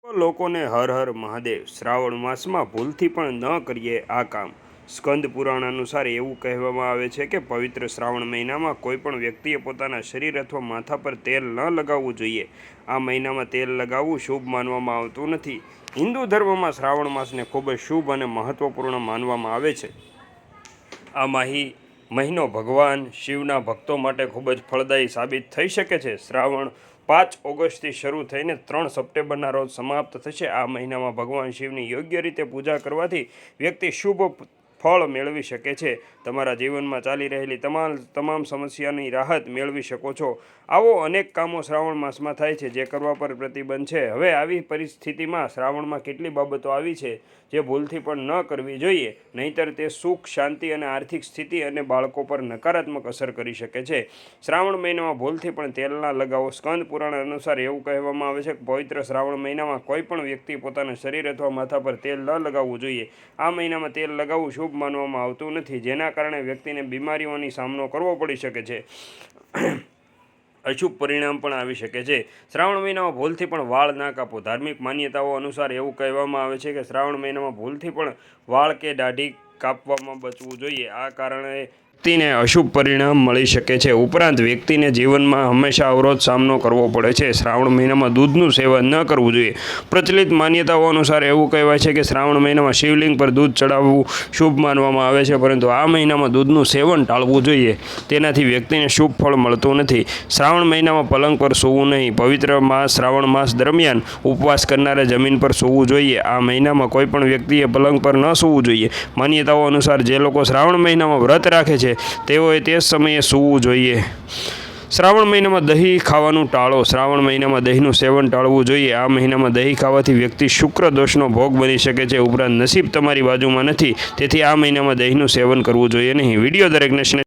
લોકોને હર હર મહાદેવ। શ્રાવણ માસમાં ભૂલથી પણ ન કરીએ આ કામ। સ્કંદ પુરાણ અનુસાર એવું કહેવામાં આવે છે કે પવિત્ર શ્રાવણ મહિનામાં કોઈ પણ વ્યક્તિએ પોતાના શરીર અથવા માથા પર તેલ ન લગાવવું જોઈએ। આ મહિનામાં તેલ લગાવવું શુભ માનવામાં આવતું નથી। હિન્દુ ધર્મમાં શ્રાવણ માસને ખૂબ જ શુભ અને મહત્વપૂર્ણ માનવામાં આવે છે। આ મહિનો ભગવાન શિવના ભક્તો માટે ખૂબ જ ફળદાયી સાબિત થઈ શકે છે। શ્રાવણ 5 ઓગસ્ટથી શરૂ થઈને 3 સપ્ટેમ્બરના રોજ સમાપ્ત થશે। આ મહિનામાં ભગવાન શિવની યોગ્ય રીતે પૂજા કરવાથી વ્યક્તિ શુભ ફળ મેળવી શકે છે। તમારા જીવનમાં ચાલી રહેલી તમામ સમસ્યાની રાહત મેળવી શકો છો। આવો અનેક કામો શ્રાવણ માસમાં થાય છે જે કરવા પર પ્રતિબંધ છે। હવે આવી પરિસ્થિતિમાં શ્રાવણમાં કેટલી બાબતો આવી છે જે ભૂલથી પણ ન કરવી જોઈએ, નહીંતર તે સુખ, શાંતિ અને આર્થિક સ્થિતિ અને બાળકો પર નકારાત્મક અસર કરી શકે છે। શ્રાવણ મહિનામાં ભૂલથી પણ તેલ ના લગાવો। સ્કંદ પુરાણ અનુસાર એવું કહેવામાં આવે છે કે પવિત્ર શ્રાવણ મહિનામાં કોઈ પણ વ્યક્તિ પોતાના શરીર અથવા માથા પર તેલ ન લગાવવું જોઈએ। આ મહિનામાં તેલ લગાવવું શુભ માનવામાં આવતું નથી, જેના કારણે વ્યક્તિને બીમારીઓનો સામનો કરવો પડી શકે છે। અશુભ પરિણામ પણ આવી શકે છે। શ્રાવણ મહિનામાં ભૂલથી પણ વાળ ના કાપો। ધાર્મિક માન્યતાઓ અનુસાર એવું કહેવામાં આવે છે કે શ્રાવણ મહિનામાં ભૂલથી પણ વાળ કે દાઢી કાપવામાં બચવું જોઈએ। આ કારણે વ્યક્તિને અશુભ પરિણામ મળી શકે છે। ઉપરાંત વ્યક્તિને જીવનમાં હંમેશા અવરોધ સામનો કરવો પડે છે। શ્રાવણ મહિનામાં દૂધનું સેવન ન કરવું જોઈએ। પ્રચલિત માન્યતાઓ અનુસાર એવું કહેવાય છે કે શ્રાવણ મહિનામાં શિવલિંગ પર દૂધ ચડાવવું શુભ માનવામાં આવે છે, પરંતુ આ મહિનામાં દૂધનું સેવન ટાળવું જોઈએ। તેનાથી વ્યક્તિને શુભ ફળ મળતું નથી। શ્રાવણ મહિનામાં પલંગ પર સૂવું નહીં। પવિત્ર શ્રાવણ માસ દરમિયાન ઉપવાસ કરનારે જમીન પર સૂવું જોઈએ। આ મહિનામાં કોઈ પણ વ્યક્તિએ પલંગ પર ન સૂવું જોઈએ। માન્યતાઓ અનુસાર જે લોકો શ્રાવણ મહિનામાં વ્રત રાખે છે તેઓએ તે સમયે સૂવું જોઈએ। શ્રાવણ મહિનામાં દહીં ખાવાનું ટાળો। શ્રાવણ મહિનામાં દહીંનું સેવન ટાળવું જોઈએ। આ મહિનામાં દહીં ખાવાથી વ્યક્તિ શુક્ર દોષનો ભોગ બની શકે છે। ઉપરાંત નસીબ તમારી બાજુમાં નથી, તેથી આ મહિનામાં દહીંનું સેવન કરવું જોઈએ નહીં। વિડીયો દરેકને